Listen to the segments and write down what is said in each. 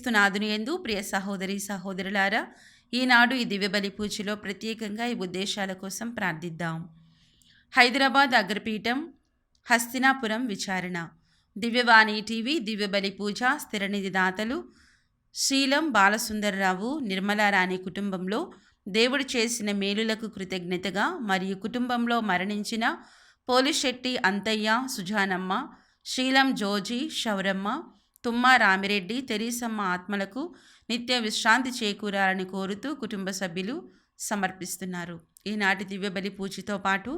క్రీస్తునాథుని యందు ప్రియ సహోదరి సహోదరులారా, ఈనాడు ఈ దివ్యబలి పూజలో ప్రత్యేకంగా ఈ ఉద్దేశాల కోసం ప్రార్థిద్దాం. హైదరాబాద్ అగ్రపీఠం, హస్తినాపురం విచారణ. దివ్యవాణి టీవీ దివ్యబలి పూజ స్థిరనిధి దాతలు శీలం బాలసుందరరావు నిర్మలారాణి కుటుంబంలో దేవుడు చేసిన మేలులకు కృతజ్ఞతగా మరియు కుటుంబంలో మరణించిన పోలిశెట్టి అంతయ్య, సుజానమ్మ, శీలం జోజీ, శౌరమ్మ, తుమ్మ రామిరెడ్డి, తెరీసమ్మ ఆత్మలకు నిత్య విశ్రాంతి చేకూరాలని కోరుతూ కుటుంబ సభ్యులు సమర్పిస్తున్నారు. ఈనాటి దివ్యబలి పూజతో పాటు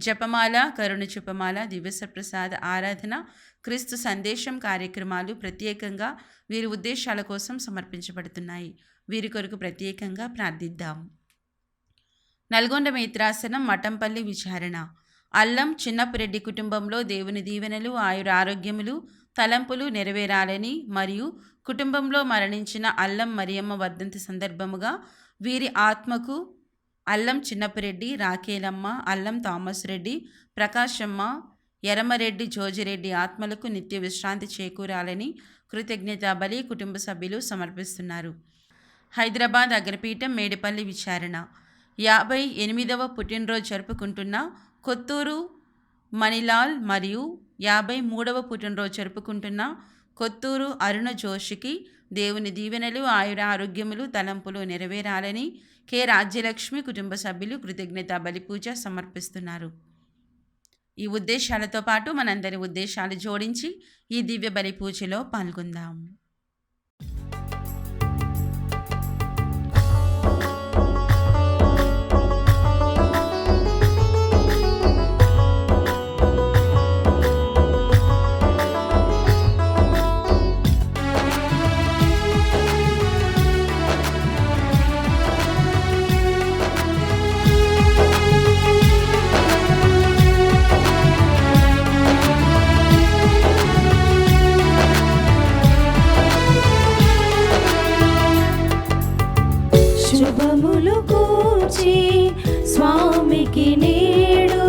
జపమాల, కరుణ జపమాల, దివ్యసప్రసాద ఆరాధన, క్రీస్తు సందేశం కార్యక్రమాలు ప్రత్యేకంగా వీరి ఉద్దేశాల కోసం సమర్పించబడుతున్నాయి. వీరి కొరకు ప్రత్యేకంగా ప్రార్థిద్దాం. నల్గొండ మేత్రాసనం మఠంపల్లి విచారణ. అల్లం చిన్నపురెడ్డి కుటుంబంలో దేవుని దీవెనలు, ఆయుర ఆరోగ్యములు, తలంపులు నెరవేరాలని మరియు కుటుంబంలో మరణించిన అల్లం మరియమ్మ వర్ధంతి సందర్భముగా వీరి ఆత్మకు అల్లం చిన్నపురెడ్డి, రాకేలమ్మ, అల్లం థామస్ రెడ్డి, ప్రకాశమ్మ, ఎరమరెడ్డి, జోజిరెడ్డి ఆత్మలకు నిత్య విశ్రాంతి చేకూరాలని కృతజ్ఞతా బలి కుటుంబ సభ్యులు సమర్పిస్తున్నారు. హైదరాబాద్ అగ్రపీఠం మేడిపల్లి విచారణ. 58వ పుట్టినరోజు జరుపుకుంటున్న కొత్తూరు మణిలాల్ మరియు 53వ పుట్టినరోజు జరుపుకుంటున్న కొత్తూరు అరుణ జోషికి దేవుని దీవెనలు, ఆయుర ఆరోగ్యములు, తలంపులు నెరవేరాలని కె రాజ్యలక్ష్మి కుటుంబ సభ్యులు కృతజ్ఞతా బలి పూజ సమర్పిస్తున్నారు. ఈ ఉద్దేశాలతో పాటు మనందరి ఉద్దేశాలు జోడించి ఈ దివ్య బలి పూజలో పాల్గొందాం. శుభములు కూర్చి స్వామికి నేడు,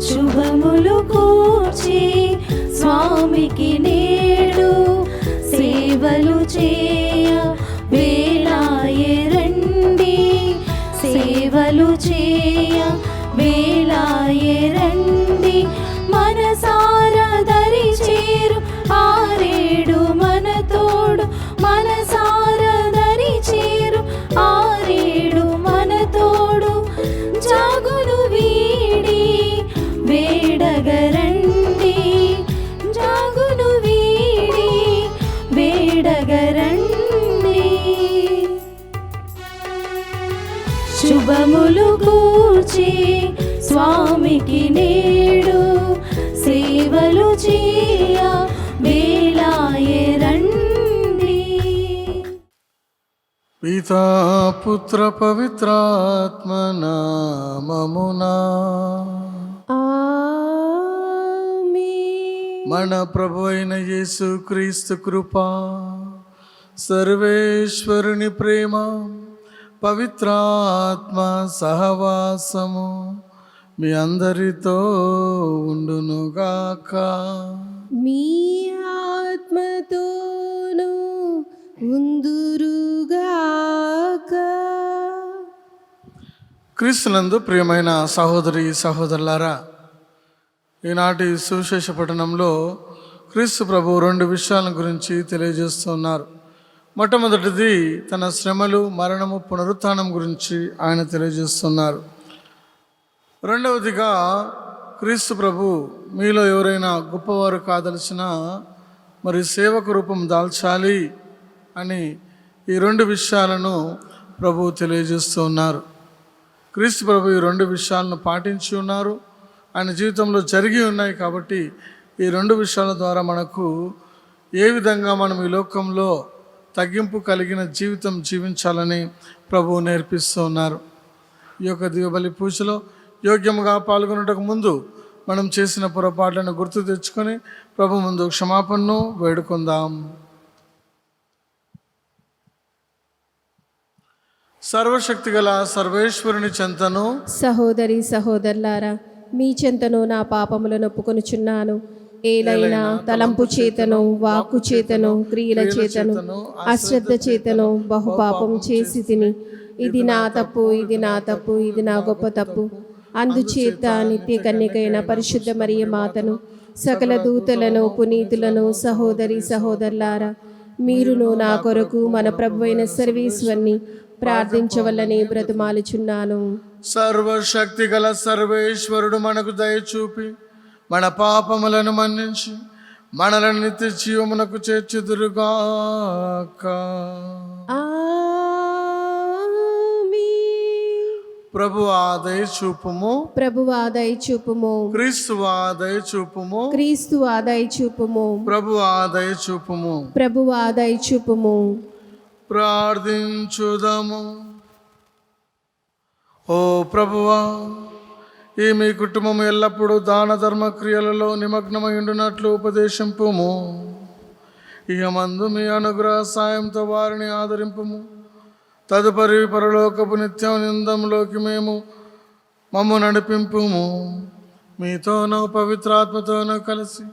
శుభములు కూర్చి స్వామికి నేడు, సేవలు చేయ వేళాయే రండి, సేవలు చేయ వేళాయే రండి, మనసారా దరి చేరు ఆరేడు మన తోడు, మనసారా దరి చేరు ఆరేడు మన తోడు, జాగును వీడి వేడగరండి, జాగును వీడి వేడగరండి. శుభములు కూర్చి స్వామికి నేడు, సేవలు చేయ వేళాయే రండి. పితా పుత్ర పవిత్రాత్మ నామమునా ఆమేన్. మన ప్రభు అయిన యేసు క్రీస్తు కృప, సర్వేశ్వరుని ప్రేమ, పవిత్రాత్మ సహవాసము మీ అందరితో ఉండునుగాక. మీ ఆత్మతోను ఉందురుగాక. క్రీస్తునందు ప్రియమైన సహోదరి సహోదరులారా, ఈనాటి సువిశేష పఠనంలో క్రీస్తు ప్రభు 2 విషయాల గురించి తెలియజేస్తున్నారు. మొట్టమొదటిది తన శ్రమలు, మరణము, పునరుత్థానం గురించి ఆయన తెలియజేస్తున్నారు. రెండవదిగా క్రీస్తు ప్రభు మీలో ఎవరైనా గొప్పవారు కాదలిసినా మరి సేవకు రూపం దాల్చాలి అని ఈ 2 విషయాలను ప్రభు తెలియజేస్తూ ఉన్నారు. క్రీస్తు ప్రభు ఈ 2 విషయాలను పాటించి ఉన్నారు, ఆయన జీవితంలో జరిగి ఉన్నాయి. కాబట్టి ఈ 2 విషయాల ద్వారా మనకు ఏ విధంగా మనం ఈ లోకంలో తగ్గింపు కలిగిన జీవితం జీవించాలని ప్రభు నేర్పిస్తూ ఉన్నారు. ఈ యొక్క దివ్యబలి పూజలో యోగ్యముగా పాల్గొనటకు ముందు మనం చేసిన పొరపాట్లను గుర్తు తెచ్చుకొని ప్రభు ముందు క్షమాపణను వేడుకుందాం. సర్వశక్తిగల సర్వేశ్వరుని చెంతను సహోదరి సహోదరులారా, మీ చెంతను నా పాపములను ఒప్పుకొనుచున్నాను. ఏలైనా తలంపు చేతను, వాక్కు చేతను, క్రియల చేతను, అశ్రద్ధ చేతను బహుపాపం చేసి తిని, ఇది నా తప్పు, ఇది నా తప్పు, ఇది నా గొప్ప తప్పు. అందుచేత నిత్య కన్యకైన పరిశుద్ధ మరియ మాతను, సకల దూతలను, పునీతులను, సహోదరి సహోదరులారా, మీరును నా కొరకు మన ప్రభువైన సర్వేశ్వరుని ప్రార్థించవల్లని బ్రతిమాలుచున్నాను. సర్వశక్తి గల సర్వేశ్వరుడు మనకు దయచూపి మన పాపములను మన్నించి మనలను నిత్య జీవమునకు చేర్చుదురుగాక. ప్రభువా దయచూపుము, ప్రభువా దయచూపుము, క్రీస్తువా దయచూపుము, క్రీస్తువా దయచూపుము, ప్రభువా దయచూపుము. ప్రభువా దయచూపుము. ప్రార్థించుదము. ఓ ప్రభువా, ఈ మీ కుటుంబం ఎల్లప్పుడూ దాన ధర్మ క్రియలలో నిమగ్నమై ఉండునట్లు ఉపదేశింపుము. ఇక మందు మీ అనుగ్రహ సాయంతో వారిని ఆదరింపుము. తదుపరి పరలోకపు నిత్యం నిందంలోకి మమ్ము నడిపింపుము. మీతోనూ పవిత్రాత్మతోనూ కలిసి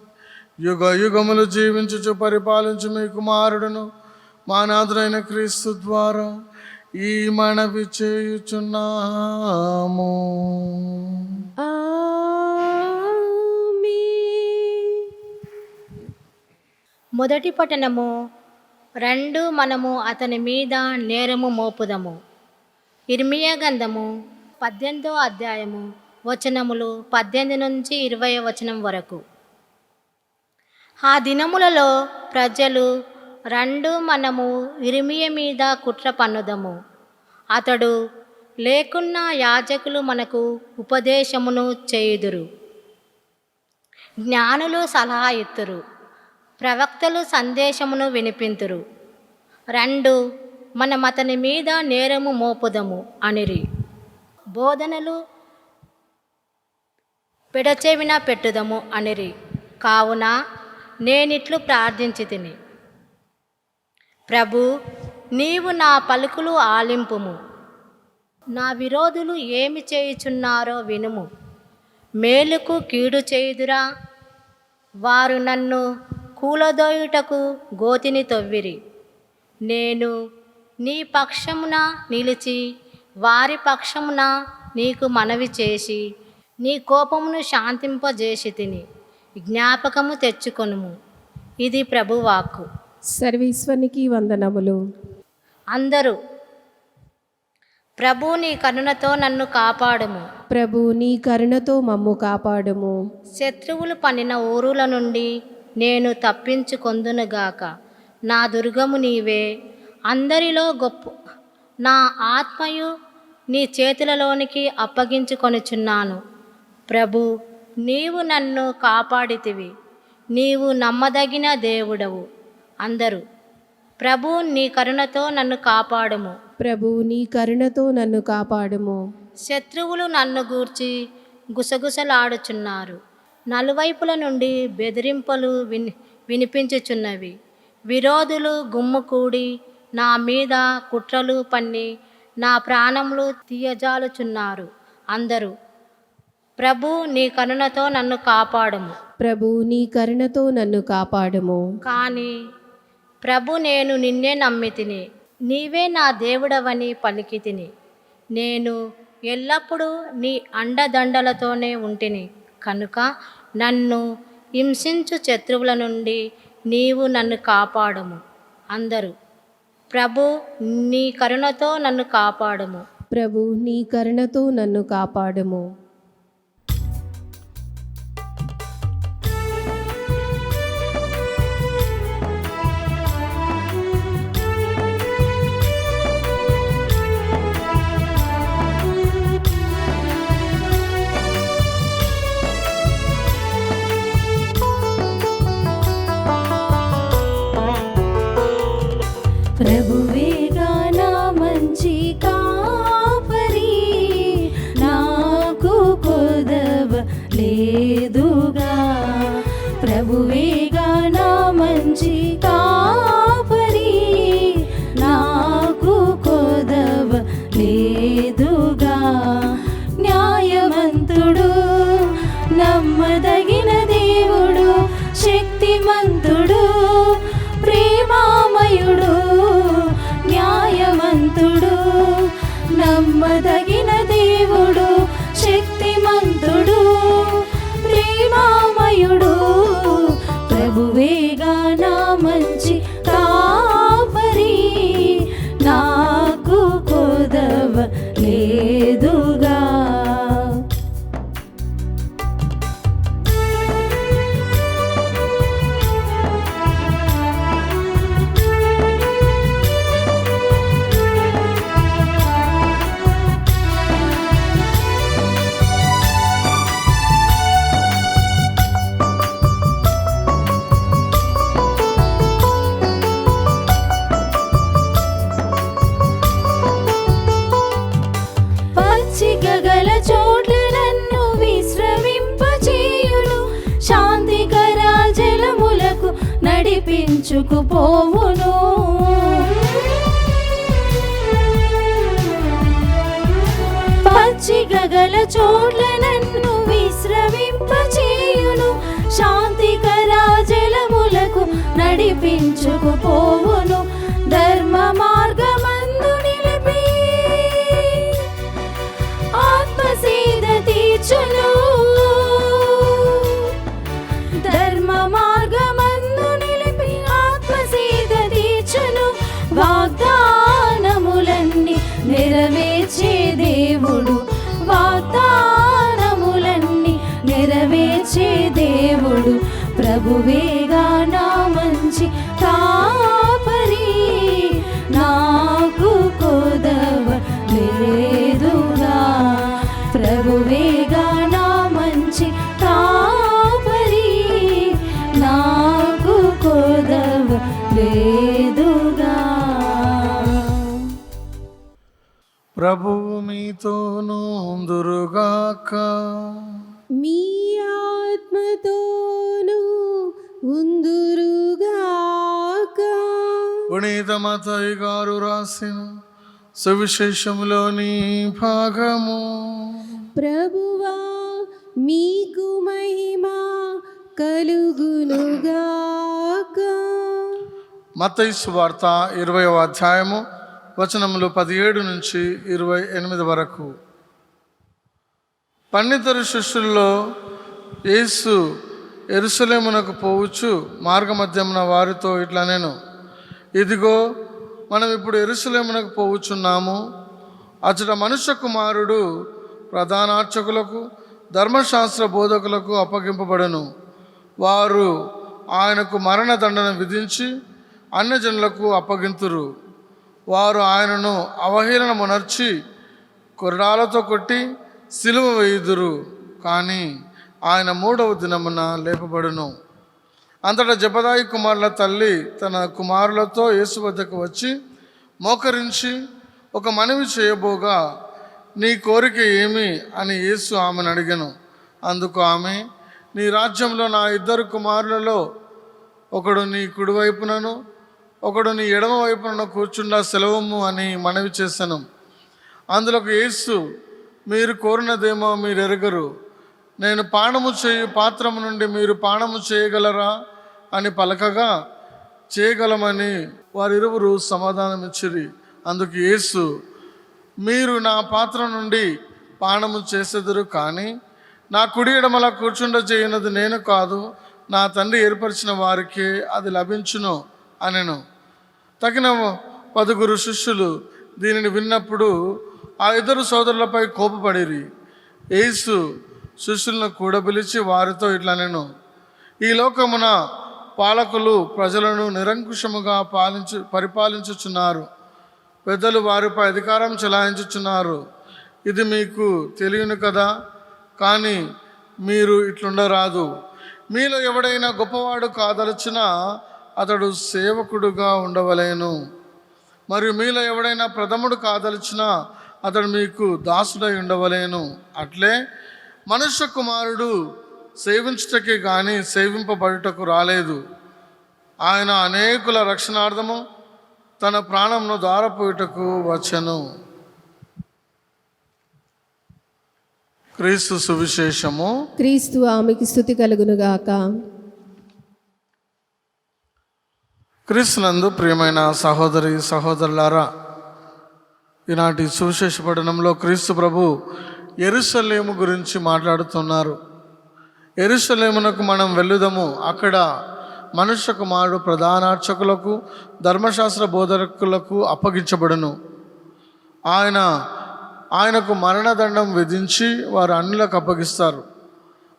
యుగ యుగములు జీవించుచు పరిపాలించు మీ కుమారుడును మా నాథుడైన క్రీస్తు ద్వారా ఈ మనవి చేయుచున్నాము. మొదటి పట్టణము. రెండు మనము అతని మీద నేరము మోపుదము. ఇర్మియా గ్రంథము 18వ అధ్యాయము వచనములు 18 నుంచి 20 వచనం వరకు. ఆ దినములలో ప్రజలు, రెండు మనము ఇర్మియా మీద కుట్ర పన్నుదము, అతడు లేకున్నా యాజకులు మనకు ఉపదేశమును చేయుదురు, జ్ఞానులు సలహా ఇత్తురు, ప్రవక్తలు సందేశమును వినిపింతురు. రెండు మనం అతని మీద నేరము మోపుదము అనిరి. బోధనలు పెడచెవిన పెట్టుదము అనిరి. కావున నేనిట్లు ప్రార్థించి తిని, ప్రభు, నీవు నా పలుకులు ఆలింపుము. నా విరోధులు ఏమి చేయుచున్నారో వినుము. మేలుకు కీడు చేయుదురా? వారు నన్ను కూలదోయుటకు గోతిని తవ్విరి. నేను నీ పక్షమున నిలిచి వారి పక్షమున నీకు మనవి చేసి నీ కోపమును శాంతింపజేసి తిని, జ్ఞాపకము తెచ్చుకొనుము. ఇది ప్రభువాక్కు. సర్వేశ్వరునికి వందనములు. అందరూ, ప్రభు నీ కరుణతో నన్ను కాపాడుము. ప్రభు నీ కరుణతో మమ్ము కాపాడుము. శత్రువులు పన్నిన ఊరుల నుండి నేను తప్పించుకొందునుగాక. నా దుర్గము నీవే, అందరిలో గొప్ప. నా ఆత్మయు నీ చేతులలోనికి అప్పగించుకొనుచున్నాను. ప్రభు, నీవు నన్ను కాపాడితివి. నీవు నమ్మదగిన దేవుడవు. అందరూ, ప్రభు నీ కరుణతో నన్ను కాపాడుము. ప్రభు నీ కరుణతో నన్ను కాపాడుము. శత్రువులు నన్ను గూర్చి గుసగుసలాడుచున్నారు. నలువైపుల నుండి బెదిరింపులు వినిపించుచున్నవి. విరోధులు గుమ్ముకూడి నా మీద కుట్రలు పన్ని నా ప్రాణములు తీయజాలుచున్నారు. అందరూ, ప్రభు నీ కరుణతో నన్ను కాపాడుము. ప్రభు నీ కరుణతో నన్ను కాపాడుము. కానీ ప్రభు, నేను నిన్నే నమ్మితిని, నీవే నా దేవుడవని పలికితిని. నేను ఎల్లప్పుడూ నీ అండదండలతోనే ఉంటిని కనుక నన్ను హింసించు శత్రువుల నుండి నీవు నన్ను కాపాడుము. అందరూ, ప్రభు నీ కరుణతో నన్ను కాపాడుము. ప్రభు నీ కరుణతో నన్ను కాపాడుము. ప్రభువేగా నా మంచి కాపరి, నాకు కొదవ లేదుగా. ప్రభువేగా నా మంచి కాపరి, నాకు కొదవ లేదుగా. న్యాయవంతుడు, నమ్మదగిన దేవుడు, పచ్చికగల చోట్ల నన్ను విశ్రమింపచేయును, శాంతికర జలములకు నడిపించుకుపోవును. పచ్చికగల చోట్ల నన్ను విశ్రమింపచేయును, శాంతికర జలములకు నడిపించుకుపోవును. ధర్మ మార్గమందు నిలిపి ఆత్మసేద తీర్చును, ధర్మ మార్గమందు నిలిపి ఆత్మసేద తీర్చును. వాగ్దానములన్నీ నెరవేర్చే దేవుడు, వాగ్దానములన్నీ నెరవేర్చే దేవుడు, ప్రభువేగా నా మంచి కాపరి, నాకు కొదవ లేదుగా. ప్రభువేగా నా మంచి కాపరి, నాకు కొదవ లేదుగా. ప్రభువు మీతోను ఉందురుగాక. మీ ఆత్మతోను ఉందురుగాక. పునీత మత్తయి గారు రాసిన సువిశేషములోని భాగము. ప్రభువా మీకు మహిమ కలుగునుగాక. మత్తయి సువార్త 20వ అధ్యాయము వచనములు 17 నుంచి 28 వరకు. పన్నిద్దరు శిష్యుల్లో యేసు యెరూషలేమునకు పోవచ్చు మార్గమధ్యమున వారితో ఇట్లా నేను, ఇదిగో మనం ఇప్పుడు యెరూషలేమునకు పోవుచున్నాము. అచ్చట మనుష్య కుమారుడు ప్రధానార్చకులకు ధర్మశాస్త్ర బోధకులకు అప్పగింపబడను. వారు ఆయనకు మరణదండన విధించి అన్యజనులకు అప్పగింతురు. వారు ఆయనను అవహేళనమునర్చి కొరడాలతో కొట్టి సిలువ వేయుదురు. కానీ ఆయన 3వ దినమున లేపబడును. అంతటా జెబెదాయి కుమారుల తల్లి తన కుమారులతో యేసు వద్దకు వచ్చి మోకరించి ఒక మనవి చేయబోగా, నీ కోరిక ఏమి అని యేసు ఆమెను అడిగెను. అందుకు ఆమె, నీ రాజ్యంలో నా 2 కుమారులలో ఒకడు నీ కుడివైపునను ఒకడు నీ ఎడమ వైపునను కూర్చుండా సెలవము అని మనవి చేశాను. అందులోకి యేసు, మీరు కోరినదేమో మీరు ఎరగరు. నేను పానము చేయు పాత్రము నుండి మీరు పానము చేయగలరా అని పలకగా, చేయగలమని వారిరువురు సమాధానమిచ్చిరి. అందుకు యేసు, మీరు నా పాత్ర నుండి పానము చేసెదరు, కానీ నా కుడి ఎడమల కూర్చుండ చేయనది నేను కాదు, నా తండ్రి ఏర్పరిచిన వారికే అది లభించును అనెను. తగిన 10 శిష్యులు దీనిని విన్నప్పుడు ఆ 2 సోదరులపై కోపపడిరి. యేసు శిష్యులను కూడబిలిచి వారితో ఇట్లా నేను, ఈ లోకమున పాలకులు ప్రజలను నిరంకుశముగా పరిపాలించుచున్నారు. పెద్దలు వారిపై అధికారం చెలాయించుచున్నారు. ఇది మీకు తెలియను కదా. కానీ మీరు ఇట్లుండరాదు. మీలో ఎవడైనా గొప్పవాడు కాదలచినా అతడు సేవకుడుగా ఉండవలేను. మరియు మీలో ఎవడైనా ప్రథముడు కాదలిచినా అతడు మీకు దాసుడై ఉండవలేను. అట్లే మనుష్య కుమారుడు సేవించుటకే కానీ సేవింపబడుటకు రాలేదు. ఆయన అనేకుల రక్షణార్థము తన ప్రాణంను దారపోయుటకు వచ్చెను. క్రీస్తు సువిశేషము. క్రీస్తు ఆమెకి స్తుతి కలుగునుగాక. క్రీస్తునందు ప్రియమైన సహోదరి సహోదరులారా, ఈనాటి సువిశేష పఠనంలో క్రీస్తు ప్రభు యెరూషలేము గురించి మాట్లాడుతున్నారు. యెరూషలేమునకు మనం వెళ్ళుదము, అక్కడ మనుష్య కుమారుడు ప్రధానార్చకులకు ధర్మశాస్త్ర బోధకులకు అప్పగించబడును. ఆయనకు మరణదండం విధించి వారు అన్యులకు అప్పగిస్తారు.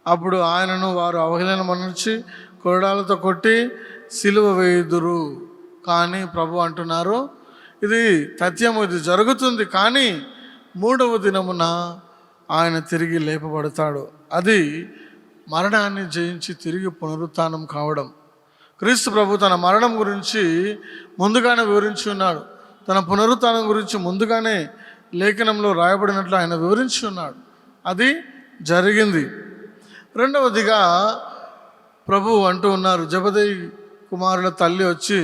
అప్పుడు ఆయనను వారు అవహేళనమనర్చి కొరడాలతో కొట్టి సిలువ వేయుదురు. కానీ ప్రభు అంటున్నారు, ఇది తథ్యము, ఇది జరుగుతుంది, కానీ 3వ దినమున ఆయన తిరిగి లేపబడతాడు. అది మరణాన్ని జయించి తిరిగి పునరుత్థానం కావడం. క్రీస్తు ప్రభు తన మరణం గురించి ముందుగానే వివరించి ఉన్నాడు. తన పునరుత్థానం గురించి ముందుగానే లేఖనంలో రాయబడినట్లు ఆయన వివరించి ఉన్నాడు. అది జరిగింది. రెండవదిగా ప్రభు అంటూ ఉన్నారు, జబదయి కుమారుల తల్లి వచ్చి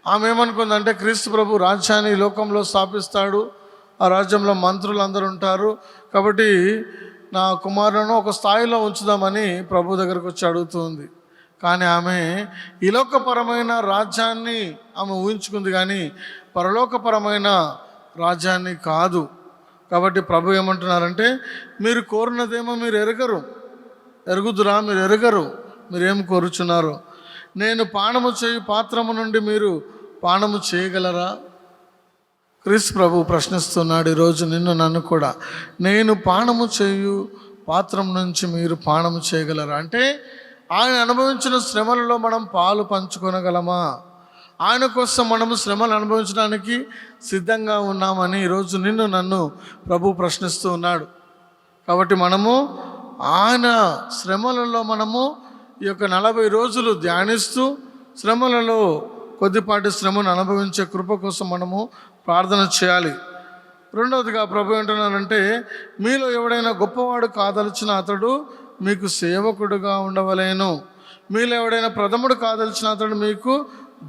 ఆమె ఏమనుకుందంటే, క్రీస్తు ప్రభు రాజ్యాన్ని ఈ లోకంలో స్థాపిస్తాడు, ఆ రాజ్యంలో మంత్రులు అందరూ ఉంటారు, కాబట్టి నా కుమారులను ఒక స్థాయిలో ఉంచుదామని ప్రభు దగ్గరకు వచ్చి అడుగుతుంది. కానీ ఆమె ఈలోకపరమైన రాజ్యాన్ని ఆమె ఊహించుకుంది, కానీ పరలోకపరమైన రాజ్యాన్ని కాదు. కాబట్టి ప్రభు ఏమంటున్నారంటే, మీరు కోరినదేమో మీరు ఎరుగుదురా, మీరు ఎరగరు, మీరేం కోరుచున్నారు. నేను పానము చేయు పాత్రము నుండి మీరు పానము చేయగలరా? క్రీస్తు ప్రభు ప్రశ్నిస్తున్నాడు ఈరోజు నిన్ను నన్ను కూడా. నేను పానము చేయు పాత్రం నుంచి మీరు పానము చేయగలరా అంటే, ఆయన అనుభవించిన శ్రమలలో మనం పాలు పంచుకొనగలమా? ఆయన కోసం మనము శ్రమలు అనుభవించడానికి సిద్ధంగా ఉన్నామని ఈరోజు నిన్ను నన్ను ప్రభు ప్రశ్నిస్తూ ఉన్నాడు. కాబట్టి మనము ఆయన శ్రమలలో మనము ఈ యొక్క 40 రోజులు ధ్యానిస్తూ శ్రమలలో కొద్దిపాటి శ్రమను అనుభవించే కృప కోసం మనము ప్రార్థన చేయాలి. రెండవదిగా ప్రభు ఏంటన్నారంటే, మీలో ఎవడైనా గొప్పవాడు కాదలిచిన అతడు మీకు సేవకుడుగా ఉండవలేను, మీలో ఎవడైనా ప్రథముడు కాదలిచిన అతడు మీకు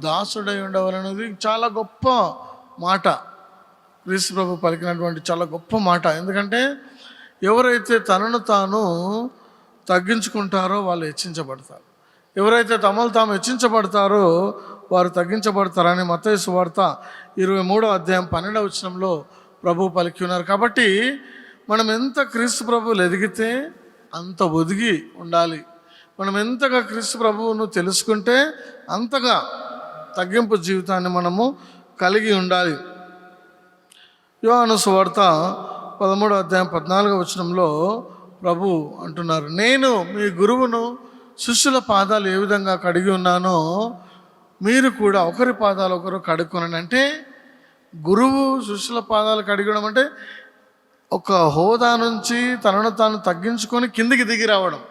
దాసుడై ఉండవలనేది చాలా గొప్ప మాట. క్రీస్తు ప్రభు పలికినటువంటి చాలా గొప్ప మాట. ఎందుకంటే ఎవరైతే తనను తాను తగ్గించుకుంటారో వాళ్ళు హెచ్చించబడతారు, ఎవరైతే తమను తాము హెచ్చించబడతారో వారు తగ్గించబడతారని మత్తయి సువార్త 23వ అధ్యాయం 12వ వచనంలో ప్రభు పలికి ఉన్నారు. కాబట్టి మనం ఎంత క్రీస్తు ప్రభువులు ఎదిగితే అంత ఒదిగి ఉండాలి. మనం ఎంతగా క్రీస్తు ప్రభువును తెలుసుకుంటే అంతగా తగ్గింపు జీవితాన్ని మనము కలిగి ఉండాలి. యోహాను సువార్త 13వ అధ్యాయం 14వ వచనంలో ప్రభు అంటున్నారు, నేను మీ గురువును శిష్యుల పాదాలు ఏ విధంగా కడిగి ఉన్నానో మీరు కూడా ఒకరి పాదాలు ఒకరు కడుక్కొనండి. అంటే గురువు శిష్యుల పాదాలు కడిగడం అంటే ఒక హోదా నుంచి తనను తాను తగ్గించుకొని కిందికి దిగి రావడం.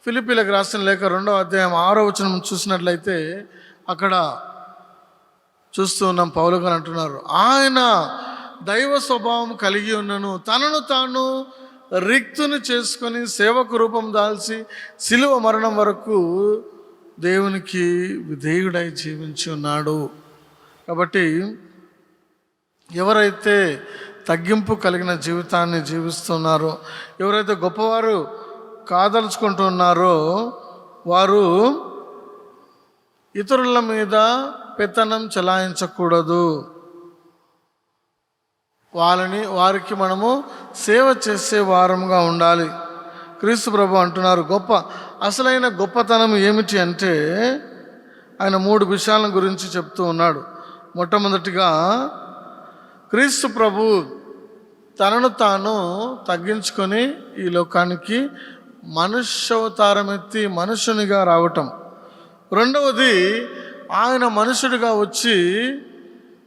ఫిలిప్పీలకు రాసిన లేఖ 2వ అధ్యాయం 6వ వచనం చూసినట్లయితే అక్కడ చూస్తూ ఉన్నాం, పౌలు గారు అంటున్నారు, ఆయన దైవ స్వభావం కలిగి ఉన్నను తనను తాను రిక్తుని చేసుకొని సేవకు రూపం దాల్చి శిలువ మరణం వరకు దేవునికి విధేయుడై జీవించి ఉన్నాడు. కాబట్టి ఎవరైతే తగ్గింపు కలిగిన జీవితాన్ని జీవిస్తున్నారో, ఎవరైతే గొప్పవారు కాదలుచుకుంటున్నారో వారు ఇతరుల మీద పెత్తనం చెలాయించకూడదు. వారికి మనము సేవ చేసే వారంగా ఉండాలి. క్రీస్తు ప్రభు అంటున్నారు, అసలైన గొప్పతనం ఏమిటి అంటే ఆయన 3 విషయాల గురించి చెప్తూ ఉన్నాడు. మొట్టమొదటిగా క్రీస్తు ప్రభు తనను తాను తగ్గించుకొని ఈ లోకానికి మనుష్యావతారం ఎత్తి మనుషునిగా రావటం. రెండవది ఆయన మనుషుడిగా వచ్చి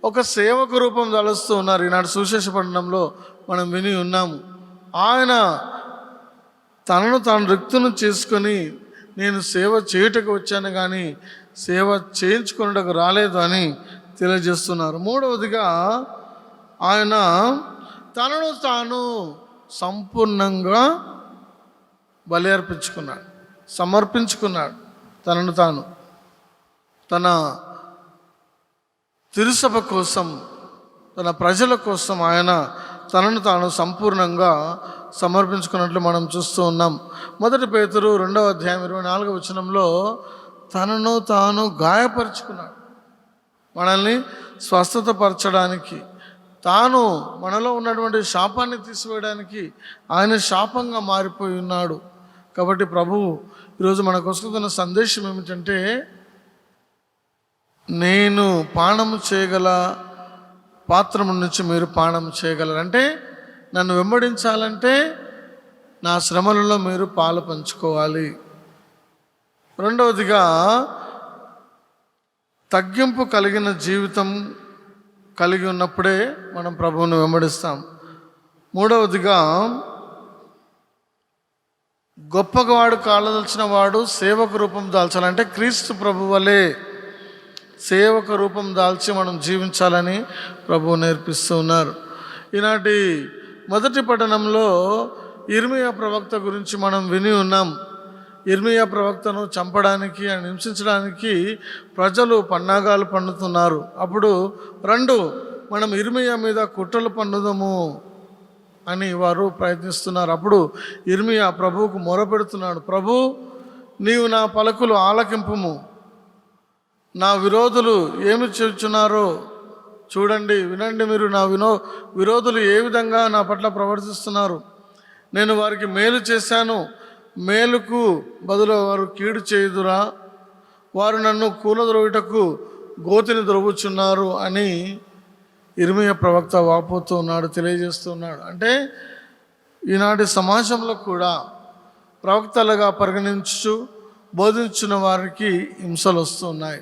ఒక సేవకు రూపం దాలుస్తూ ఉన్నారు. ఈనాడు సువిశేష పట్టణంలో మనం విని ఉన్నాము. ఆయన తనను తాను రిక్తును చేసుకొని నేను సేవ చేయుటకు వచ్చాను కానీ సేవ చేయించుకున్నటకు రాలేదు అని తెలియజేస్తున్నారు. మూడవదిగా ఆయన తనను తాను సంపూర్ణంగా బలి అర్పించుకున్నాడు, సమర్పించుకున్నాడు. తనను తాను తన తిరుసభ కోసం, తన ప్రజల కోసం ఆయన తనను తాను సంపూర్ణంగా సమర్పించుకున్నట్లు మనం చూస్తూ ఉన్నాం. 1 పేతురు 2వ అధ్యాయం 24వ వచనంలో తనను తాను గాయపరుచుకున్నాడు. మనల్ని స్వస్థతపరచడానికి, తాను మనలో ఉన్నటువంటి శాపాన్ని తీసివేయడానికి ఆయన శాపంగా మారిపోయి ఉన్నాడు. కాబట్టి ప్రభువు ఈరోజు మనకు వస్తున్న సందేశం ఏమిటంటే, నేను పానము చేయగల పాత్రము నుంచి మీరు పానము చేయగలరంటే, నన్ను వెంబడించాలంటే నా శ్రమలలో మీరు పాలు పంచుకోవాలి. రెండవదిగా తగ్గింపు కలిగిన జీవితం కలిగి ఉన్నప్పుడే మనం ప్రభువును వెంబడిస్తాం. మూడవదిగా గొప్పగా వాడు కాలదలిచిన వాడు సేవకు రూపం దాల్చాలంటే క్రీస్తు ప్రభు వలె సేవక రూపం దాల్చి మనం జీవించాలని ప్రభువు నేర్పిస్తూ ఉన్నారు. ఈనాటి మొదటి పట్టణంలో ఇర్మియా ప్రవక్త గురించి మనం విని ఉన్నాం. ఇర్మియా ప్రవక్తను చంపడానికి ఆయన హింసించడానికి ప్రజలు పన్నాగాలు పన్నుతున్నారు. అప్పుడు మనం ఇర్మియా మీద కుట్రలు పన్నుదాము అని వారు ప్రయత్నిస్తున్నారు. అప్పుడు ఇర్మియా ప్రభువుకు మొరపెడుతున్నాడు, ప్రభు నీవు నా పలుకులు ఆలకింపుము, నా విరోధులు ఏమి చేస్తున్నారో చూడండి, వినండి. మీరు నా విరోధులు ఏ విధంగా నా పట్ల ప్రవర్తిస్తున్నారు. నేను వారికి మేలు చేశాను, మేలుకు బదులు వారు కీడు చేయుదురా, వారు నన్ను కూలద్రోయుటకు గోతిని ద్రవ్వుచున్నారు అని ఇర్మియా ప్రవక్త వాపోతూ ఉన్నాడు, తెలియజేస్తున్నాడు. అంటే ఈనాటి సమాజంలో కూడా ప్రవక్తలుగా పరిగణించు బోధించిన వారికి హింసలు వస్తున్నాయి,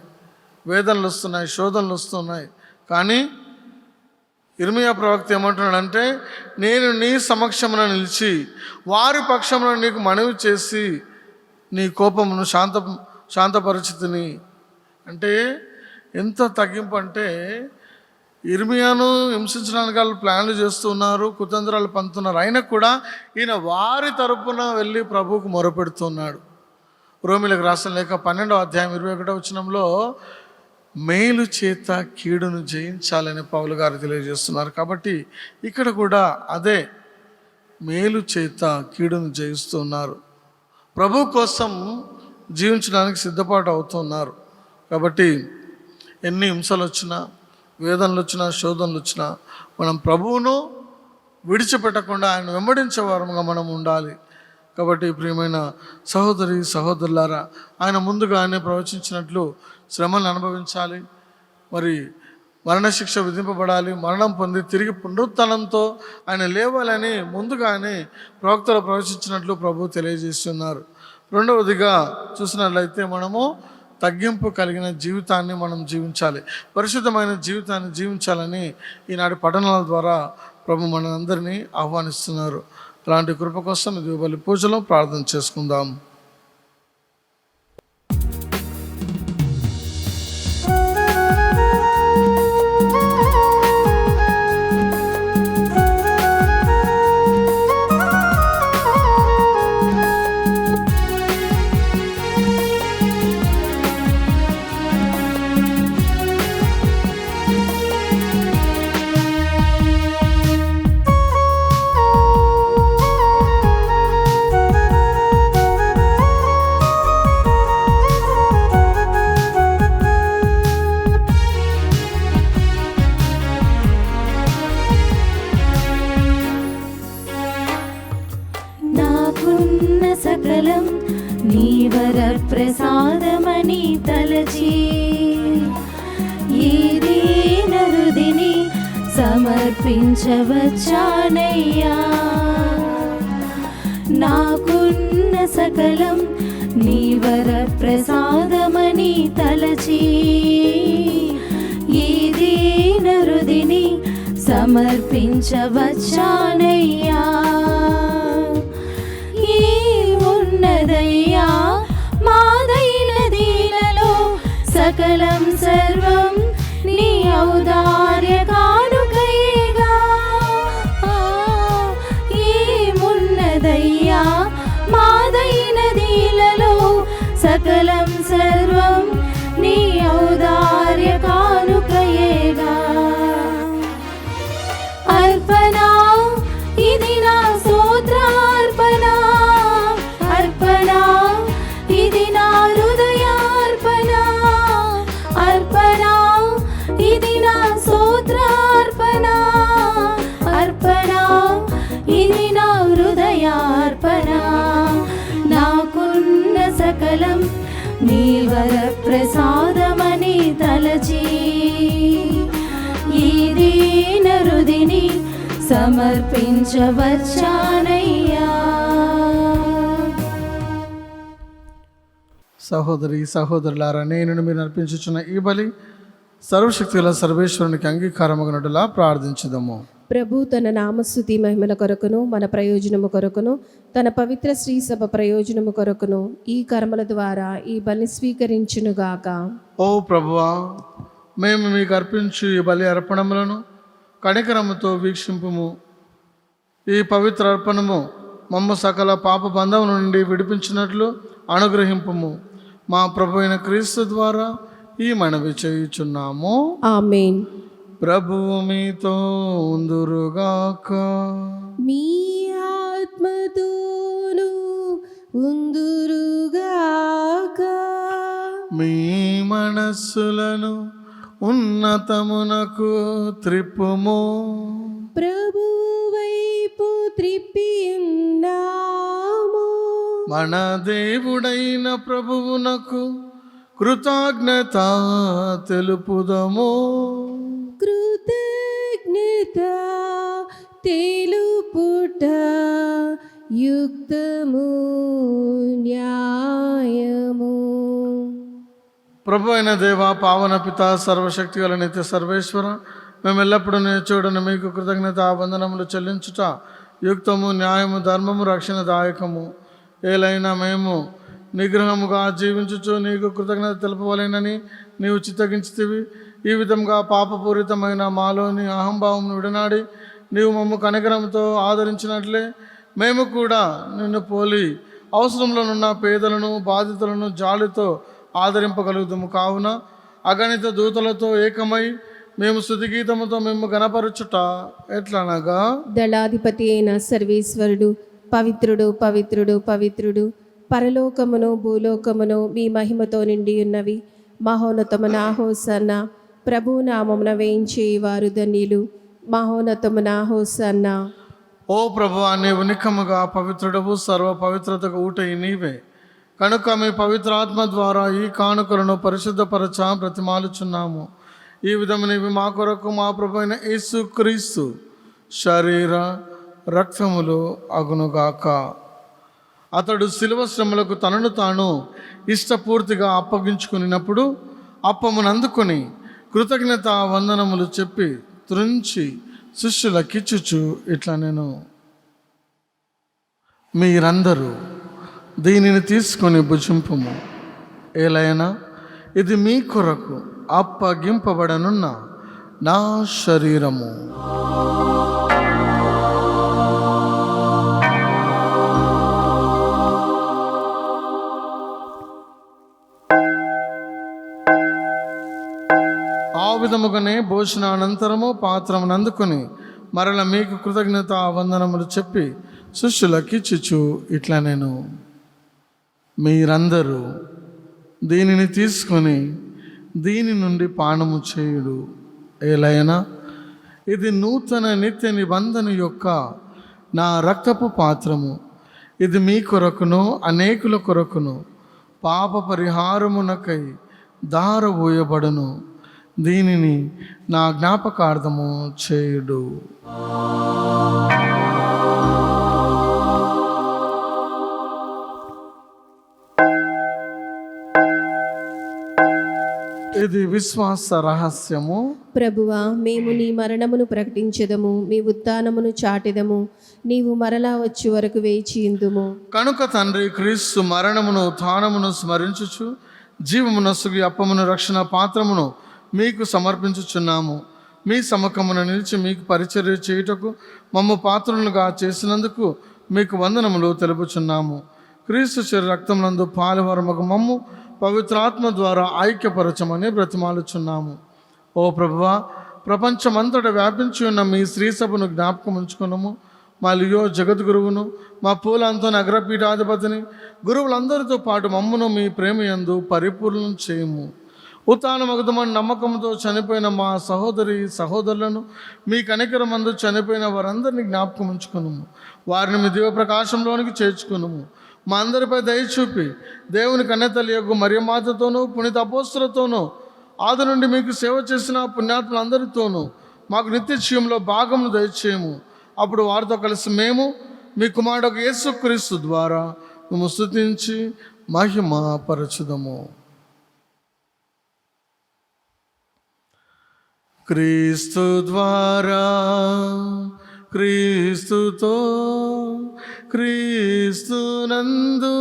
వేదనలు వస్తున్నాయి, శోధనలు వస్తున్నాయి. కానీ ఇర్మియా ప్రవక్త ఏమంటున్నాడంటే, నేను నీ సమక్షమున నిలిచి వారి పక్షమున నీకు మనవి చేసి నీ కోపమును శాంతపరిచితిని. అంటే ఎంత తగ్గింపు అంటే, ఇర్మియాను హింసించడానికి వాళ్ళు ప్లాన్లు చేస్తున్నారు, కుతంత్రాలు పంతున్నారు. అయినా కూడా ఈయన వారి తరపున వెళ్ళి ప్రభువుకు మొరపెడుతున్నాడు. రోమిలకు రాసిన లేఖ 12వ అధ్యాయం 21వ వచనంలో మేలు చేత కీడును జయించాలని పౌలు గారు తెలియజేస్తున్నారు. కాబట్టి ఇక్కడ కూడా అదే, మేలు చేత కీడును జయిస్తున్నారు, ప్రభు కోసం జీవించడానికి సిద్ధపాటు అవుతున్నారు. కాబట్టి ఎన్ని హింసలు వచ్చినా, వేదనలు వచ్చినా, శోధనలు వచ్చినా మనం ప్రభువును విడిచిపెట్టకుండా ఆయన వెంబడించే వారముగా మనం ఉండాలి. కాబట్టి ప్రియమైన సహోదరి సహోదరులారా, ఆయన ముందుగా ఆయన ప్రవచించినట్లు శ్రమలను అనుభవించాలి, మరి మరణశిక్ష విధింపబడాలి, మరణం పొంది తిరిగి పునరుత్థానంతో ఆయన లేవాలని ముందుగా ఆయన ప్రవక్తలు ప్రవచించినట్లు ప్రభు తెలియజేస్తున్నారు. రెండవదిగా చూసినట్లయితే మనము తగ్గింపు కలిగిన జీవితాన్ని మనం జీవించాలి, పరిశుద్ధమైన జీవితాన్ని జీవించాలని ఈనాటి పఠనాల ద్వారా ప్రభు మనందరినీ ఆహ్వానిస్తున్నారు. అలాంటి కృప కోసం ఇది బలి పూజలో ప్రార్థన చేసుకుందాం. సకలం నీ వర ప్రసాదమని తలచి ఈ దీన హృదిని సమర్పించవచ్చానయ్యా. నాకున్న సకలం నీ వర ప్రసాదమని తలచి ఈ దీన హృదిని సమర్పించవచ్చానయ్యా. ఉన్నదయ్యా మాదైన దీనలో సకలం సర్వం నీ ఔదార్య కానుకయేగా. ఏమున్నదయ్యా మాదైన దీనలో సకలం సర్వం నీ ఔదార్య కానుకయేగా. అర్పణ ఇది నా స్తోత్రార్పణ, అర్పణ ఇది నా హృదయార్పణ, అర్పణ ఇది నా స్తోత్రార్పణ, అర్పణ ఇది నా హృదయార్పణ. నాకున్న సకలం నీ వర ప్రసాదమని తలచి ఈ దీన హృదిని సమర్పించవచ్చానయ్యా. సహోదరి సహోదరులారా, నేను మీరు అర్పించుచున్న ఈ బలి సర్వశక్తిగల సర్వేశ్వరునికి అంగీకారమగినట్టులా ప్రార్థించుదాము. ప్రభు తన నామస్తుతి మహిమల కొరకును మన ప్రయోజనము కొరకును తన పవిత్ర శ్రీ సభ ప్రయోజనము కొరకును ఈ కర్మల ద్వారా ఈ బలి స్వీకరించునుగాక. ఓ ప్రభువా, మేము మీకు అర్పించు ఈ బలి అర్పణములను కనికరముతో వీక్షింపుము. ఈ పవిత్ర అర్పణము మమ్మ సకల పాప బంధం నుండి విడిపించినట్లు అనుగ్రహింపుము. మా ప్రభు అయిన క్రీస్తు ద్వారా ఈ మనవి చేయుచున్నాము. ఆమేన్. ప్రభువు మీతో ఉందురుగాక. మీ ఆత్మతోను ఉందురుగాక. మీ మనస్సులను ఉన్నతమునకు త్రిప్పుము. ప్రభు వైపు త్రిప్పి ఉన్నాము. మన దేవుడైన ప్రభువునకు కృతజ్ఞత తెలుపుదము. కృతజ్ఞత తెలుపుట యుక్తము న్యాయము. ప్రభు అయిన దేవ, పావన పిత, సర్వశక్తి గల నిత్య సర్వేశ్వర, మేము ఎల్లప్పుడూ చూడని మీకు కృతజ్ఞత వందనములు చెల్లించుట యుక్తము, న్యాయము, ధర్మము, రక్షణదాయకము. ఏలైనా మేము నిగ్రహముగా జీవించుచు నీకు కృతజ్ఞత తెలుపవలేనని నీవు చిత్తగించితివి. ఈ విధంగా పాపపూరితమైన మాలోని అహంభావమును విడనాడి నీవు మమ్ము కనికరంతో ఆదరించినట్లే మేము కూడా నిన్ను పోలి అవసరంలోనున్న పేదలను, బాధితులను జాలితో ఆదరింపగలుగుతాము. కావున అగణిత దూతలతో ఏకమై మేము స్తుతిగీతముతో మేము గణపరచుట ఎట్లనగా, దళాధిపతి అయిన సర్వేశ్వరుడు పవిత్రుడు, పవిత్రుడు, పవిత్రుడు, పరలోకమును భూలోకమును మీ మహిమతో నిండి ఉన్నవి. మహోన్నతమున హోసన్న. ప్రభు నామమున వేయించే వారు ధన్యులు. మహోన్నతమున హోసన్న. ఓ ప్రభువా, నీవు నిక్కముగా పవిత్రుడవు, సర్వ పవిత్రతకు ఊటయి నీవే. కనుక మీ పవిత్రాత్మ ద్వారా ఈ కానుకలను పరిశుద్ధపరచ ప్రతిమాలుచున్నాము. ఈ విధము నీవు మా కొరకు మా ప్రభు అయిన యేసు క్రీస్తు శరీర రక్తములు అగునుగాక. అతడు శిలువ శ్రమలకు తనను తాను ఇష్టపూర్తిగా అప్పగించుకున్నప్పుడు అప్పమునందుకొని కృతజ్ఞత వందనములు చెప్పి త్రుంచి శిష్యులకిచ్చుచు ఇట్లా, నేను మీరందరూ దీనిని తీసుకొని భుజింపుము. ఏలైనా ఇది మీ కొరకు అప్పగింపబడనున్న నా శరీరము. ఆ విధముగానే భోజనానంతరము పాత్రమును అందుకొని మరల మీకు కృతజ్ఞత వందనములు చెప్పి శిష్యులకిచ్చుచు ఇట్లా, నేను మీరందరూ దీనిని తీసుకొని దీని నుండి పానము చేయుడు. ఏలైనా ఇది నూతన నిత్య నిబంధన యొక్క నా రక్తపు పాత్రము. ఇది మీ కొరకును అనేకుల కొరకును పాప పరిహారమునకై దారబోయబడును. దీనిని నా జ్ఞాపకార్థము చేయుడు. ఇది విశ్వాస రహస్యము. ప్రభువా, మేము నీ మరణమును ప్రకటించెదము, మీ ఉత్థానమును చాటెదము. నీవు మరలా వచ్చి వరకు వేచియుందుము. కనుక తండ్రి, క్రీస్తు మరణమును ఉత్థానమును స్మరించుచు జీవమునొసగి అప్పమును రక్షణ పాత్రమును మీకు సమర్పించుచున్నాము. మీ సముఖమున నిలిచి మీకు పరిచర్య చేయుటకు మమ్ము పాత్రులుగా చేసినందుకు మీకు వందనములు తెలుపుచున్నాము. క్రీస్తు శరీర రక్తమునందు పాలువరమగు మమ్ము పవిత్రాత్మ ద్వారా ఐక్యపరచమని బ్రతిమాలుచున్నాము. ఓ ప్రభువా, ప్రపంచమంతటా వ్యాపించి ఉన్న మీ శ్రీ సభను జ్ఞాపకం ఉంచుకున్నాము. మా లియో జగద్గురువును, మా పూలంతోని అగ్రపీఠాధిపతిని, గురువులందరితో పాటు మమ్మను మీ ప్రేమయందు పరిపూర్ణం చేయము. ఉత్థానమగుదమని నమ్మకంతో చనిపోయిన మా సహోదరి సహోదరులను, మీ కనికరమందు చనిపోయిన వారందరినీ జ్ఞాపకం ఉంచుకున్నాము. వారిని మీ దివ్య ప్రకాశంలోనికి చేర్చుకున్నాము. మా అందరిపై దయ చూపి దేవుని కన్నెతల్లి యొక్క మరియమాతతోనూ పునీత అపోస్తలతోనూ ఆది నుండి మీకు సేవ చేసిన పుణ్యాత్ములందరితోనూ మాకు నిత్య జీవంలో భాగమును దయచేయము. అప్పుడు వారితో కలిసి మేము మీ కుమారుడు యేసుక్రీస్తు ద్వారా మేము స్తుతించి మహిమ పరచుదము. క్రీస్తు ద్వారా, క్రీస్తుతో, క్రీస్తునందు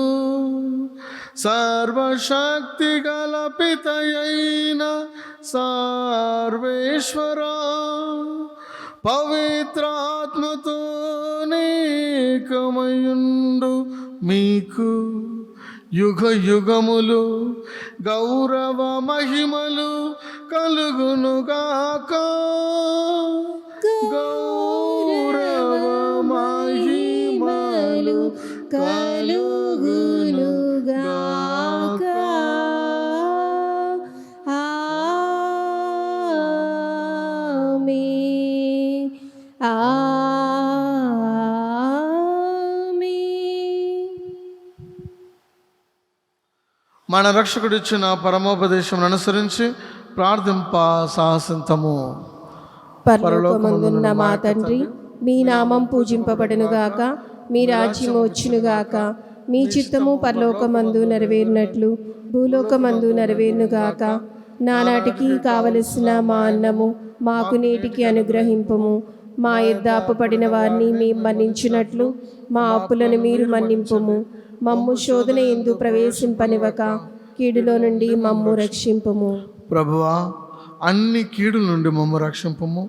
సర్వశక్తి గల పితయైన సర్వేశ్వర, పవిత్రాత్మతో నేకమయుండు మీకు యుగ యుగములు గౌరవ మహిమలు కలుగునుగాక. గౌరవ మహిమలు కలుగునుగాక. ఆమేన్. ఆమేన్. మన రక్షకుడు ఇచ్చిన పరమోపదేశం అనుసరించి ప్రార్థింప సాహసింతము. పరలోకమందున్న మా తండ్రి, మీ నామం పూజింపబడునుగాక, మీ రాజ్యం వచ్చునుగాక, మీ చిత్తము పరలోకమందు నెరవేరినట్లు భూలోకమందు నెరవేరునుగాక. నానాటికి కావలసిన మా అన్నము మాకు నేటికి అనుగ్రహింపము. మా యొద్ద అప్పుపడిన వారిని మేము మన్నించినట్లు మా అప్పులను మీరు మన్నింపుము. మమ్ము శోధన యందు ప్రవేశింపనివ్వక కీడులో నుండి మమ్ము రక్షింపుము. ప్రభువా, అన్ని కీడుల నుండి మమ్ము రక్షింపము.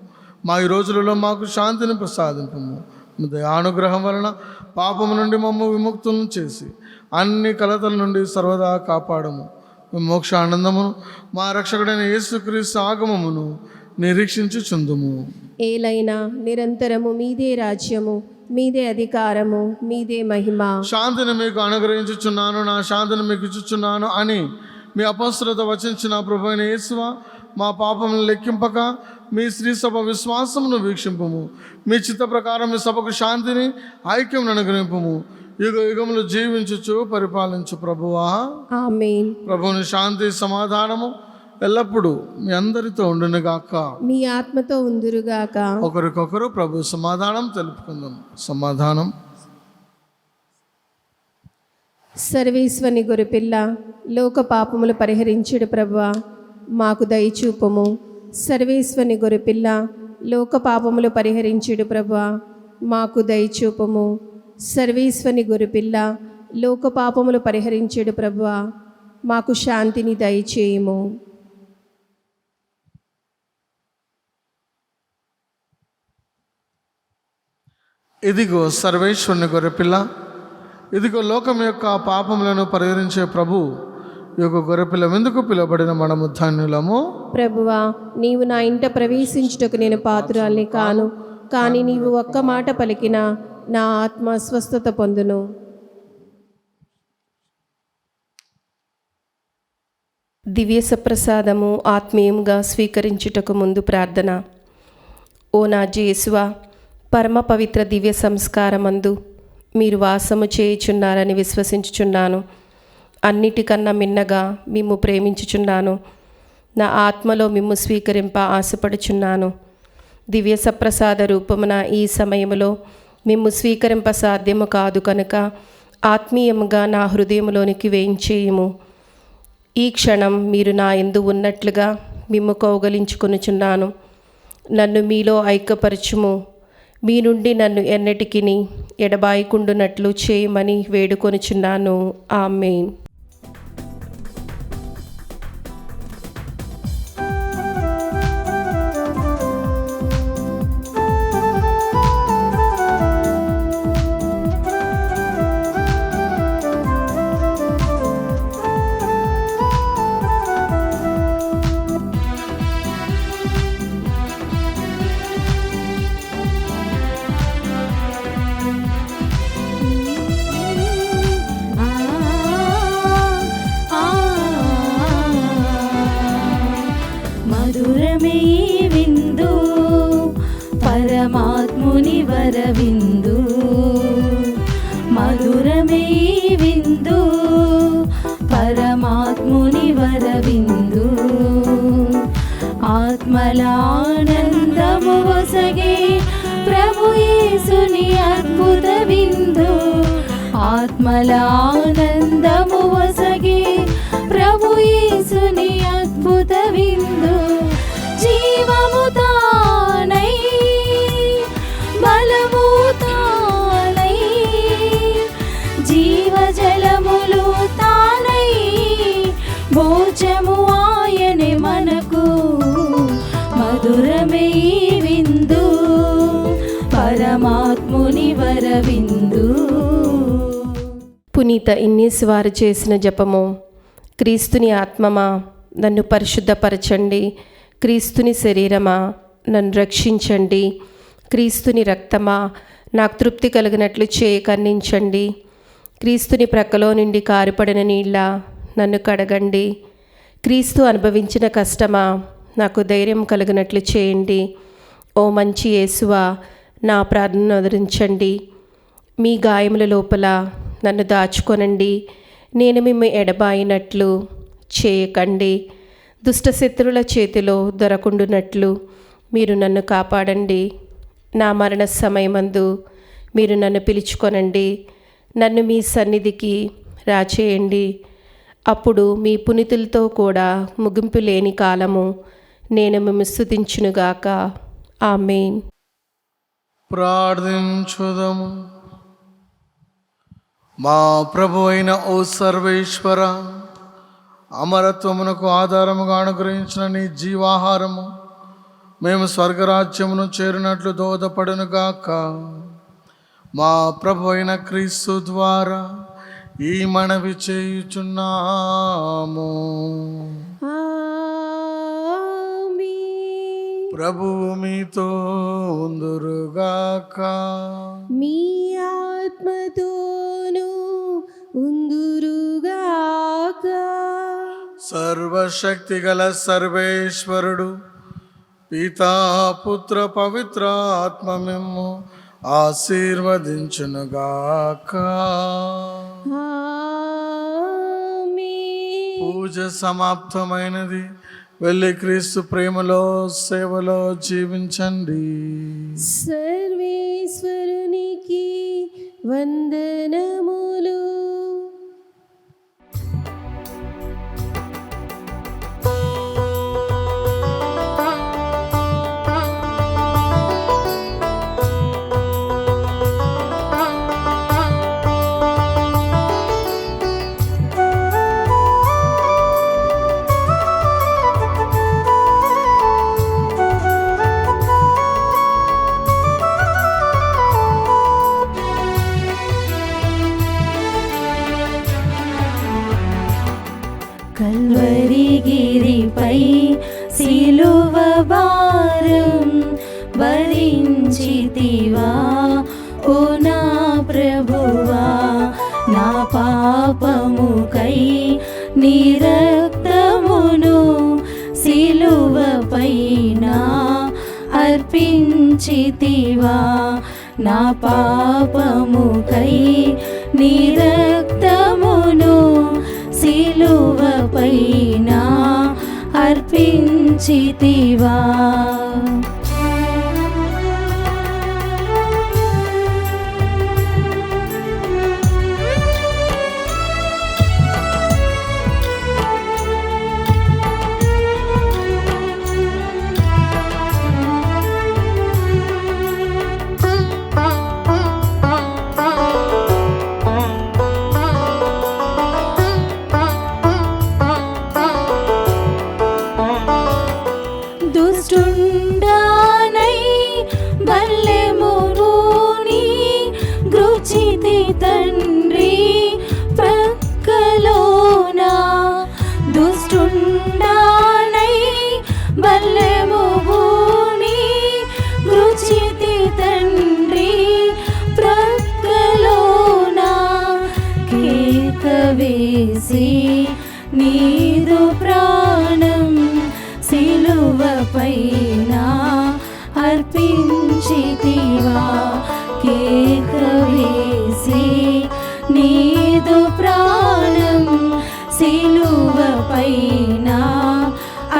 మా ఈ రోజులలో మాకు శాంతిని ప్రసాదింపము. మీ దయానుగ్రహం వలన పాపము నుండి మమ్ము విముక్తులను చేసి అన్ని కలతల నుండి సర్వదా కాపాడము. మీ మోక్ష ఆనందమును మా రక్షకుడైన యేసుక్రీస్తు ఆగమమును నిరీక్షించుచుందుము. ఏలైనా నిరంతరము మీదే రాజ్యము, మీదే అధికారము, మీదే మహిమ. శాంతిని మీకు అనుగ్రహించుచున్నాను, నా శాంతిని మీకు ఇచ్చుచున్నాను అని మీ అపొస్తలులతో వచించిన ప్రభు అయిన యేసువా, మా పాపములను లెక్కింపక మీ శ్రీ సభ విశ్వాసమును వీక్షింపము. మీ చిత్త ప్రకారం మీ సభకు శాంతిని ఐక్యం అనుగ్రహింపము. యుగ యుగములు జీవించుచు పరిపాలించు ప్రభువా. ఆమేన్. ప్రభువుని శాంతి సమాధానము ఎల్లప్పుడూ మీ అందరితో ఉండునుగాక. మీ ఆత్మతో ఉందురుగాక. ఒకరికొకరు ప్రభు సమాధానం తెలుపుకుందాం. సమాధానం. సర్వేశ్వని గొర్రెపిల్ల, లోక పాపములు పరిహరించుడు ప్రభువా, మాకు దయచూపము. సర్వేశ్వని గొర్రెపిల్ల, లోక పాపములు పరిహరించుడు ప్రభువా, మాకు దయచూపము. సర్వేశ్వని గొర్రెపిల్ల, లోక పాపములు పరిహరించుడు ప్రభువా, మాకు శాంతిని దయచేయము. ఇదిగో సర్వేశ్వరుని గొర్రెపిల్ల, ఇదిగో లోకం యొక్క పాపములను పరిహరించే ప్రభు యొక్క గొర్రెపిల్ల ఎందుకు పిలువబడిన మనము ధన్యులము. ప్రభువా, నీవు నా ఇంట ప్రవేశించుటకు నేను పాత్రురాల్ని కాను, కానీ నీవు ఒక్క మాట పలికినా నా ఆత్మ స్వస్థత పొందును. దివ్య సప్రసాదము ఆత్మీయంగా స్వీకరించుటకు ముందు ప్రార్థన. ఓ నా యేసువా, పరమ పవిత్ర దివ్య సంస్కారమందు మీరు వాసము చేయుచున్నారని విశ్వసించుచున్నాను. అన్నిటికన్నా మిన్నగా మిమ్ము ప్రేమించుచున్నాను. నా ఆత్మలో మిమ్ము స్వీకరింప ఆశపడుచున్నాను. దివ్య సప్రసాద రూపమున ఈ సమయములో మిమ్ము స్వీకరింప సాధ్యము కాదు కనుక ఆత్మీయముగా నా హృదయములోనికి వేయించేయుము. ఈ క్షణం మీరు నా యందు ఉన్నట్లుగా మిమ్ము కౌగలించుకొనుచున్నాను. నన్ను మీలో ఐక్యపరచుము. మీ నుండి నన్ను ఎన్నటికిని ఎడబాయకుండునట్లు చేయమని వేడుకొనుచున్నాను. ఆమేన్. మధురమే విందు పరమాత్ముని వరవిందు. మధురమే విందు పరమాత్ముని వరవిందు. ఆత్మలానందము వసగే ప్రభు యేసుని అద్భుత విందు. ఆత్మలానందము వసగే ప్రభు యేసుని అద్భుత విందు. జీవము తానై బలము తానై జీవజలములు తానై భోజము ఆయనే మనకు. మధురమే విందు పునీత ఇన్నీస్ వారు చేసిన జపము. క్రీస్తుని ఆత్మమా నన్ను పరిశుద్ధపరచండి, క్రీస్తుని శరీరమా నన్ను రక్షించండి, క్రీస్తుని రక్తమా నాకు తృప్తి కలిగినట్లు చేయి కన్నించండి, క్రీస్తుని ప్రక్కలో నుండి కారిపడిన నీళ్ళ నన్ను కడగండి, క్రీస్తు అనుభవించిన కష్టమా నాకు ధైర్యం కలిగినట్లు చేయండి. ఓ మంచి యేసువా నా ప్రార్థనను ఆదరించండి, మీ గాయముల లోపల నన్ను దాచుకొనండి, నేను మిమ్ము ఎడబాయినట్లు చేయకండి, దుష్ట శత్రువుల చేతిలో దొరకుండునట్లు మీరు నన్ను కాపాడండి. నా మరణ సమయమందు మీరు నన్ను పిలుచుకొనండి, నన్ను మీ సన్నిధికి రాచేయండి. అప్పుడు మీ పునీతులతో కూడా ముగింపు లేని కాలము నేను మిమ్ము స్తుతించునుగాక. ఆమేన్. ప్రార్థించుదము. మా ప్రభు అయిన ఓ సర్వేశ్వర, అమరత్వమునకు ఆధారముగా అనుగ్రహించిన నీ జీవాహారము మేము స్వర్గరాజ్యమును చేరినట్లు దోహదపడునుగాక. మా ప్రభు అయిన క్రీస్తు ద్వారా ఈ మనవి చేయుచున్నాము. ప్రభువు మీతో ఉందురుగాక. మీ ఆత్మతోను ఉందురుగాక. సర్వశక్తి గల సర్వేశ్వరుడు పితా పుత్ర పవిత్ర ఆత్మ మిమ్ము ఆశీర్వదించునుగాక. పూజ సమాప్తమైనది. వెళ్ళి క్రీస్తు ప్రేమలో సేవలో జీవించండి. సర్వేశ్వరునికి వందనములు. కల్వరిగిరిపై సిలువ భారం భరించితివా ఓ నా ప్రభువా, నా పాపముకై నీ రక్తమును సిలువపైన అర్పించితివా, నా పాపముకై నీ రక్తమును సిలువపైన అర్పించితివా. దుష్టుండానై బల్లెముని గృచితి తండ్రి ప్రక్కలోన, దుష్టుండానై బల్లెముని గృచితి తండ్రి ప్రక్కలోన, కేక వేసి నీదు ప్రాణం సిలువపైన అర్పించితివా, కేక వేసి నీదు ప్రాణం సిలువపైన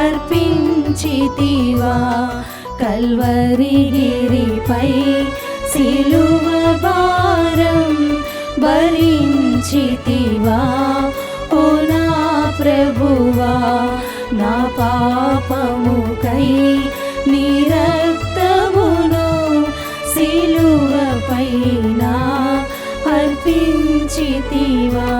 అర్పించితివా. కల్వరిగిరిపై సిలువ భారం భరించితివా ఓ నా ప్రభువా, నా పాపముకై నీ రక్తమును సిలువపైన అర్పించితివా.